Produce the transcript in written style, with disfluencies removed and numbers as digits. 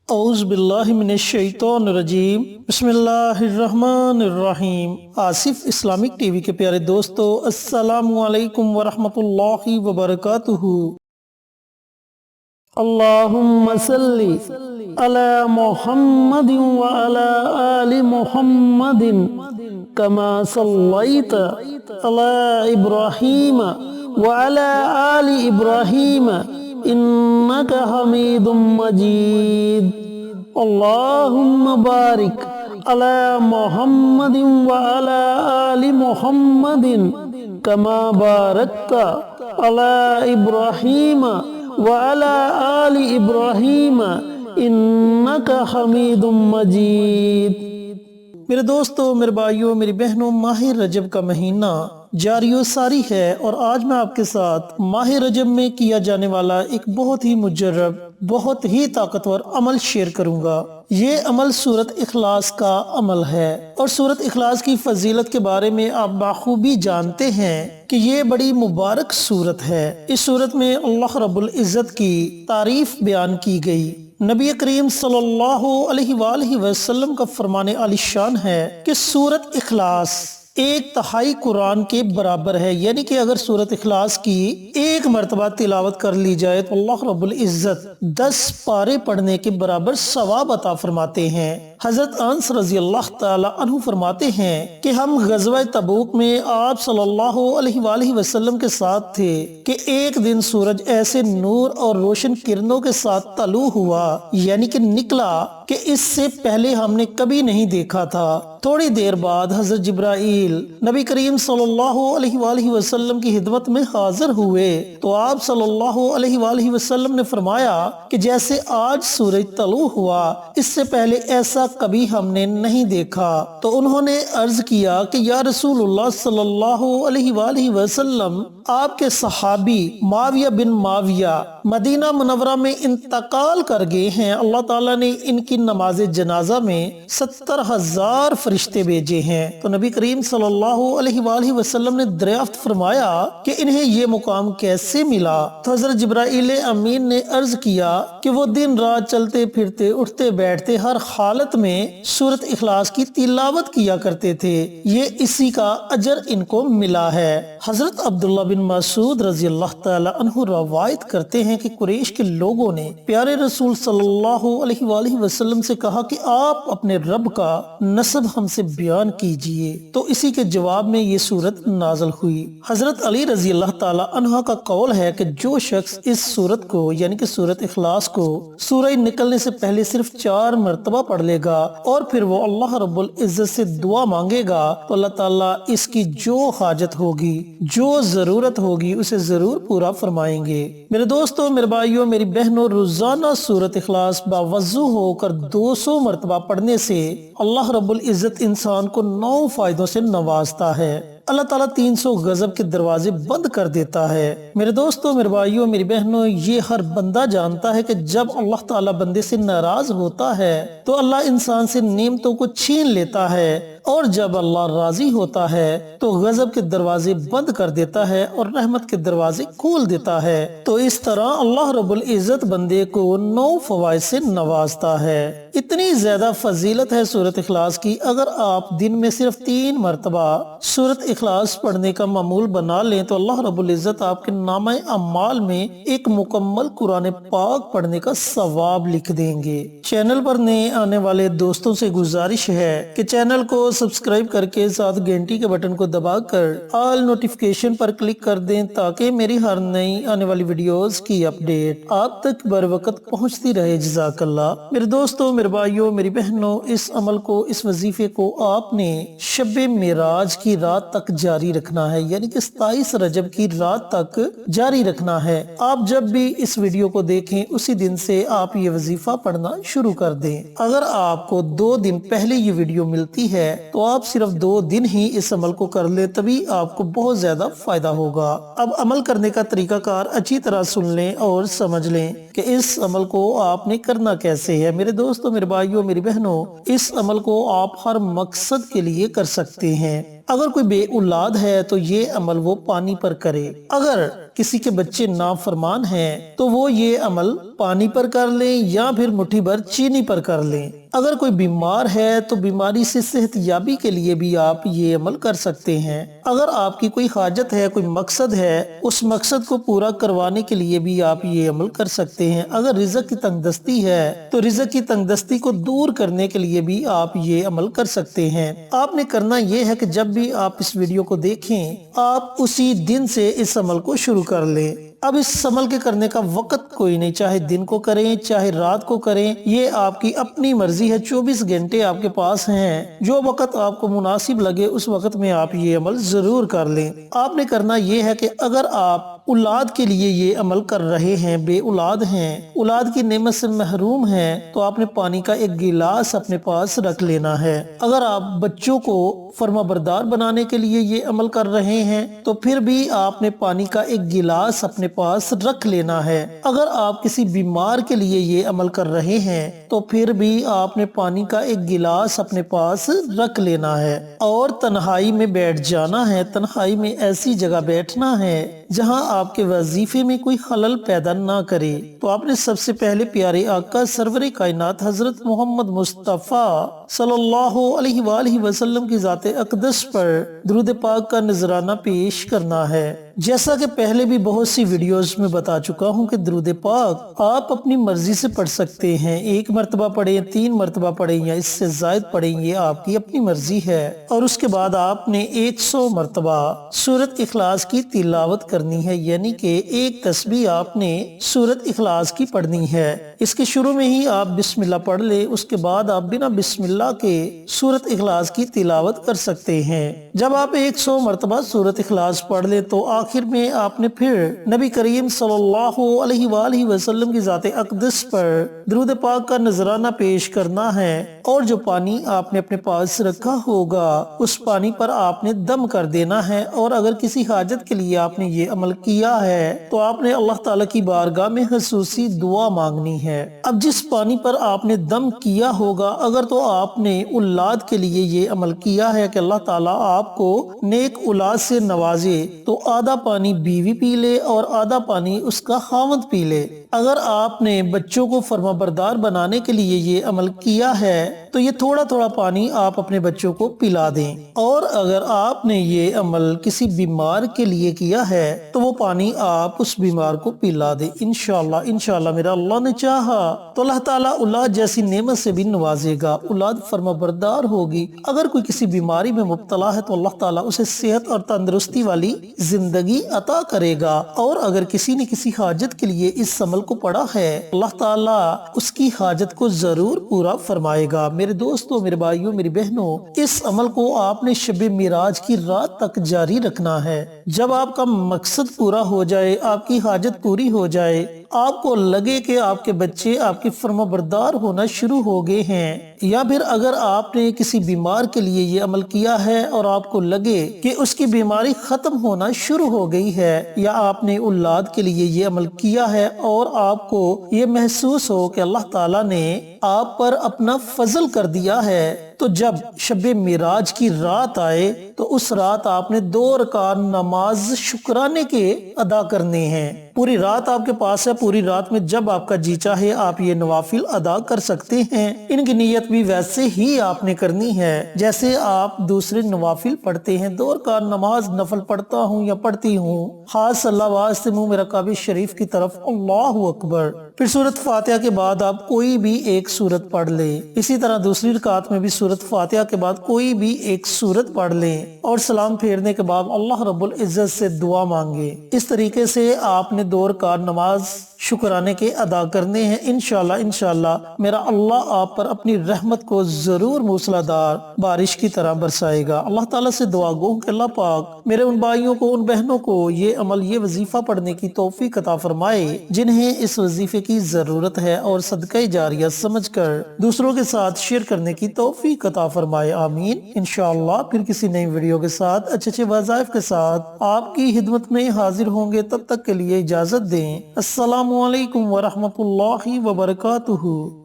اعوذ باللہ من الشیطان الرجیم بسم اللہ الرحمن الرحیم۔ آصف اسلامک ٹی وی کے پیارے دوستو، السلام علیکم ورحمۃ اللہ وبرکاتہ۔ اللہم صلی علی محمد وعلی آل محمد کما صلیت علی ابراہیم وعلی آل ابراہیم انک حمید مجید۔ اللہم بارک علی محمد وعلی آل محمد کما بارکت علی ابراہیم وعلی آل ابراہیم انک حمید مجید۔ میرے دوستو، میرے بھائیوں، میری بہنوں، ماہ رجب کا مہینہ جاری و ساری ہے، اور آج میں آپ کے ساتھ ماہ رجب میں کیا جانے والا ایک بہت ہی مجرب، بہت ہی طاقتور عمل شیئر کروں گا۔ یہ عمل سورۃ اخلاص کا عمل ہے، اور سورۃ اخلاص کی فضیلت کے بارے میں آپ بخوبی جانتے ہیں کہ یہ بڑی مبارک سورت ہے۔ اس سورت میں اللہ رب العزت کی تعریف بیان کی گئی۔ نبی کریم صلی اللہ علیہ وآلہ وسلم کا فرمان عالی شان ہے کہ سورۃ اخلاص 1/3 قرآن کے برابر ہے، یعنی کہ اگر سورۃ اخلاص کی ایک مرتبہ تلاوت کر لی جائے تو اللہ رب العزت 10 پارے پڑھنے کے برابر ثواب عطا فرماتے ہیں۔ حضرت انس رضی اللہ تعالی عنہ فرماتے ہیں کہ ہم غزوہ تبوک میں آپ صلی اللہ علیہ وآلہ وسلم کے ساتھ تھے کہ ایک دن سورج ایسے نور اور روشن کرنوں کے ساتھ طلوع ہوا، یعنی کہ نکلا، کہ اس سے پہلے ہم نے کبھی نہیں دیکھا تھا۔ تھوڑی دیر بعد حضرت جبرائیل نبی کریم صلی اللہ علیہ وآلہ وسلم کی خدمت میں حاضر ہوئے تو آپ صلی اللہ علیہ وآلہ وسلم نے فرمایا کہ جیسے آج سورج طلوع ہوا، اس سے پہلے ایسا کبھی ہم نے نہیں دیکھا۔ تو انہوں نے عرض کیا کہ یا رسول اللہ صلی اللہ علیہ وآلہ وسلم، آپ کے صحابی معاویہ بن معاویہ مدینہ منورہ میں انتقال کر گئے ہیں، اللہ تعالیٰ نے ان کی نماز جنازہ میں 70,000 فرشتے بھیجے ہیں۔ تو نبی کریم صلی اللہ علیہ وآلہ وسلم نے دریافت فرمایا کہ انہیں یہ مقام کیسے ملا؟ تو حضرت جبرائیل امین نے عرض کیا کہ وہ دن رات چلتے پھرتے، اٹھتے بیٹھتے، ہر حالت میں سورۃ اخلاص کی تلاوت کیا کرتے تھے، یہ اسی کا اجر ان کو ملا ہے۔ حضرت عبداللہ بن مسعود رضی اللہ تعالی عنہ روایت کرتے ہیں کہ قریش کے لوگوں نے پیارے رسول صلی اللہ علیہ وآلہ وسلم سے کہا کہ آپ اپنے رب کا نسب ہم سے بیان کیجئے، تو اسی کے جواب میں یہ سورت نازل ہوئی۔ حضرت علی رضی اللہ تعالی عنہ کا قول ہے کہ جو شخص اس سورت کو، یعنی کہ سورت اخلاص کو، سورج نکلنے سے پہلے صرف 4 مرتبہ پڑھ لے گا اور پھر وہ اللہ رب العزت سے دعا مانگے گا تو اللہ تعالیٰ اس کی جو حاجت ہوگی، جو ضرورت ہوگی، اسے ضرور پورا فرمائیں گے۔ میرے دوستوں، میرے بھائیوں، میری بہنوں، روزانہ سورت اخلاص باوضو ہو کر 200 مرتبہ پڑھنے سے اللہ رب العزت انسان کو 9 فائدوں سے نوازتا ہے۔ اللہ تعالیٰ 300 غضب کے دروازے بند کر دیتا ہے۔ میرے دوستوں، میرے بھائیوں، میری بہنوں، یہ ہر بندہ جانتا ہے کہ جب اللہ تعالیٰ بندے سے ناراض ہوتا ہے تو اللہ انسان سے نعمتوں کو چھین لیتا ہے، اور جب اللہ راضی ہوتا ہے تو غضب کے دروازے بند کر دیتا ہے اور رحمت کے دروازے کھول دیتا ہے۔ تو اس طرح اللہ رب العزت بندے کو 9 فوائد سے نوازتا ہے۔ اتنی زیادہ فضیلت ہے سورۃ اخلاص کی، اگر آپ دن میں صرف 3 مرتبہ سورۃ اخلاص پڑھنے کا معمول بنا لیں تو اللہ رب العزت آپ کے نامہ اعمال میں ایک مکمل قرآن پاک پڑھنے کا ثواب لکھ دیں گے۔ چینل پر نئے آنے والے دوستوں سے گزارش ہے کہ چینل کو سبسکرائب کر کے ساتھ گھنٹی کے بٹن کو دبا کر آل نوٹیفیکیشن پر کلک کر دیں تاکہ میری ہر نئی آنے والی ویڈیوز کی اپڈیٹ آپ تک بر وقت پہنچتی رہے۔ جزاک اللہ۔ میرے دوستوں، میرے بھائیوں، میری بہنوں، اس عمل کو، اس وظیفے کو آپ نے شب معراج کی رات تک جاری رکھنا ہے، یعنی کہ 27 رجب کی رات تک جاری رکھنا ہے۔ آپ جب بھی اس ویڈیو کو دیکھیں اسی دن سے آپ یہ وظیفہ پڑھنا شروع کر دیں۔ اگر آپ کو 2 دن پہلے یہ ویڈیو ملتی ہے تو آپ صرف 2 دن ہی اس عمل کو کر لیں، تبھی آپ کو بہت زیادہ فائدہ ہوگا۔ اب عمل کرنے کا طریقہ کار اچھی طرح سن لیں اور سمجھ لیں کہ اس عمل کو آپ نے کرنا کیسے ہے۔ میرے دوستوں، میرے بھائیوں، میری بہنوں، اس عمل کو آپ ہر مقصد کے لیے کر سکتے ہیں۔ اگر کوئی بے اولاد ہے تو یہ عمل وہ پانی پر کرے۔ اگر کسی کے بچے نافرمان ہیں تو وہ یہ عمل پانی پر کر لیں یا پھر مٹھی بھر چینی پر کر لیں۔ اگر کوئی بیمار ہے تو بیماری سے صحت یابی کے لیے بھی آپ یہ عمل کر سکتے ہیں۔ اگر آپ کی کوئی حاجت ہے، کوئی مقصد ہے، اس مقصد کو پورا کروانے کے لیے بھی آپ یہ عمل کر سکتے ہیں۔ اگر رزق کی تنگ دستی ہے تو رزق کی تنگ دستی کو دور کرنے کے لیے بھی آپ یہ عمل کر سکتے ہیں۔ آپ نے کرنا یہ ہے کہ جب بھی آپ اس ویڈیو کو دیکھیں آپ اسی دن سے اس عمل کو شروع کر لیں۔ اب اس عمل کے کرنے کا وقت کوئی نہیں، چاہے دن کو کریں چاہے رات کو کریں، یہ آپ کی اپنی مرضی ہے۔ 24 گھنٹے آپ کے پاس ہیں، جو وقت آپ کو مناسب لگے اس وقت میں آپ یہ عمل ضرور کر لیں۔ آپ نے کرنا یہ ہے کہ اگر آپ اولاد کے لیے یہ عمل کر رہے ہیں، بے اولاد ہیں، اولاد کی نعمت سے محروم ہیں، تو آپ نے پانی کا ایک گلاس اپنے پاس رکھ لینا ہے۔ اگر آپ بچوں کو فرما بردار بنانے کے لیے یہ عمل کر رہے ہیں تو پھر بھی آپ نے پانی کا ایک گلاس اپنے پاس رکھ لینا ہے۔ اگر آپ کسی بیمار کے لیے یہ عمل کر رہے ہیں تو پھر بھی آپ نے پانی کا ایک گلاس اپنے پاس رکھ لینا ہے اور تنہائی میں بیٹھ جانا ہے۔ تنہائی میں ایسی جگہ بیٹھنا ہے جہاں آپ کے وظیفے میں کوئی خلل پیدا نہ کرے۔ تو آپ نے سب سے پہلے پیارے آقا سرور کائنات حضرت محمد مصطفیٰ صلی اللہ علیہ وآلہ وسلم کی ذات اقدس پر درود پاک کا نذرانہ پیش کرنا ہے۔ جیسا کہ پہلے بھی بہت سی ویڈیوز میں بتا چکا ہوں کہ درود پاک آپ اپنی مرضی سے پڑھ سکتے ہیں، 1 مرتبہ پڑھیں، 3 مرتبہ پڑھیں یا اس سے زائد پڑھیں، یہ آپ کی اپنی مرضی ہے۔ اور اس کے بعد آپ نے 100 مرتبہ سورت اخلاص کی تلاوت کرنی ہے، یعنی کہ ایک تسبیح آپ نے سورت اخلاص کی پڑھنی ہے۔ اس کے شروع میں ہی آپ بسم اللہ پڑھ لیں، اس کے بعد آپ بنا بسم اللہ کے سورت اخلاص کی تلاوت کر سکتے ہیں۔ جب آپ 100 مرتبہ سورت اخلاص پڑھ لیں تو آخر میں آپ نے پھر نبی کریم صلی اللہ علیہ وآلہ وسلم کی ذات اقدس پر درود پاک کا نذرانہ پیش کرنا ہے، اور جو پانی آپ نے اپنے پاس رکھا ہوگا اس پانی پر آپ نے دم کر دینا ہے۔ اور اگر کسی حاجت کے لیے آپ نے یہ عمل کیا ہے تو آپ نے اللہ تعالیٰ کی بارگاہ میں خصوصی دعا مانگنی ہے۔ اب جس پانی پر آپ نے دم کیا ہوگا، اگر تو آپ نے اولاد کے لیے یہ عمل کیا ہے کہ اللہ تعالیٰ آپ کو نیک اولاد سے نوازے، تو آدھا پانی بیوی پی لے اور آدھا پانی اس کا خاوند پی لے۔ اگر آپ نے بچوں کو فرما بردار بنانے کے لیے یہ عمل کیا ہے تو یہ تھوڑا تھوڑا پانی آپ اپنے بچوں کو پلا دیں۔ اور اگر آپ نے یہ عمل کسی بیمار کے لیے کیا ہے تو وہ پانی آپ اس بیمار کو پلا دیں۔ انشاءاللہ میرا اللہ نے چاہا تو اللہ تعالیٰ اولاد جیسی نعمت سے بھی نوازے گا، اولاد فرما بردار ہوگی۔ اگر کوئی کسی بیماری میں مبتلا ہے تو اللہ تعالیٰ اسے صحت اور تندرستی والی زندگی عطا کرے گا۔ اور اگر کسی نے کسی حاجت کے لیے اس عمل کو پڑھا ہے اللہ تعالیٰ اس کی حاجت کو ضرور پورا فرمائے گا۔ میرے دوستوں، میرے بھائیوں، میری بہنوں، اس عمل کو آپ نے شب معراج کی رات تک جاری رکھنا ہے۔ جب آپ کا مقصد پورا ہو جائے، آپ کی حاجت پوری ہو جائے، آپ کو لگے کہ آپ کے بچے آپ کی فرما بردار ہونا شروع ہو گئے ہیں، یا پھر اگر آپ نے کسی بیمار کے لیے یہ عمل کیا ہے اور آپ کو لگے کہ اس کی بیماری ختم ہونا شروع ہو گئی ہے، یا آپ نے اولاد کے لیے یہ عمل کیا ہے اور آپ کو یہ محسوس ہو کہ اللہ تعالیٰ نے آپ پر اپنا فضل کر دیا ہے، تو جب شب معراج کی رات آئے تو اس رات آپ نے 2 رکعت نماز شکرانے کے ادا کرنے ہیں۔ پوری رات آپ کے پاس ہے، پوری رات میں جب آپ کا جی چاہے آپ یہ نوافل ادا کر سکتے ہیں۔ ان کی نیت بھی ویسے ہی آپ نے کرنی ہے جیسے آپ دوسرے نوافل پڑھتے ہیں۔ 2 رکعت نماز نفل پڑھتا ہوں یا پڑھتی ہوں، خاص اللہ واسطے منہ میرا کعبہ شریف کی طرف، اللہ اکبر۔ پھر سورت فاتحہ کے بعد آپ کوئی بھی ایک سورت پڑھ لیں۔ اسی طرح دوسری رکعت میں بھی سورت فاتحہ کے بعد کوئی بھی ایک سورت پڑھ لیں اور سلام پھیرنے کے بعد اللہ رب العزت سے دعا مانگے۔ اس طریقے سے آپ نے 2 رکعت نماز شکرانے کے ادا کرنے ہیں۔ انشاءاللہ میرا اللہ آپ پر اپنی رحمت کو ضرور موسلادھار بارش کی طرح برسائے گا۔ اللہ تعالیٰ سے دعا گو کہ اللہ پاک میرے ان بھائیوں کو، ان بہنوں کو یہ عمل، یہ وظیفہ پڑھنے کی توفیق عطا فرمائے جنہیں اس وظیفے کی ضرورت ہے، اور صدقہ جاریہ سمجھ کر دوسروں کے ساتھ شیئر کرنے کی توفیق عطا فرمائے، آمین۔ انشاءاللہ پھر کسی نئی ویڈیو کے ساتھ اچھے وظائف کے ساتھ آپ کی خدمت میں حاضر ہوں گے۔ تب تک کے لیے اجازت دیں۔ السلام علیکم ورحمۃ اللہ وبرکاتہ۔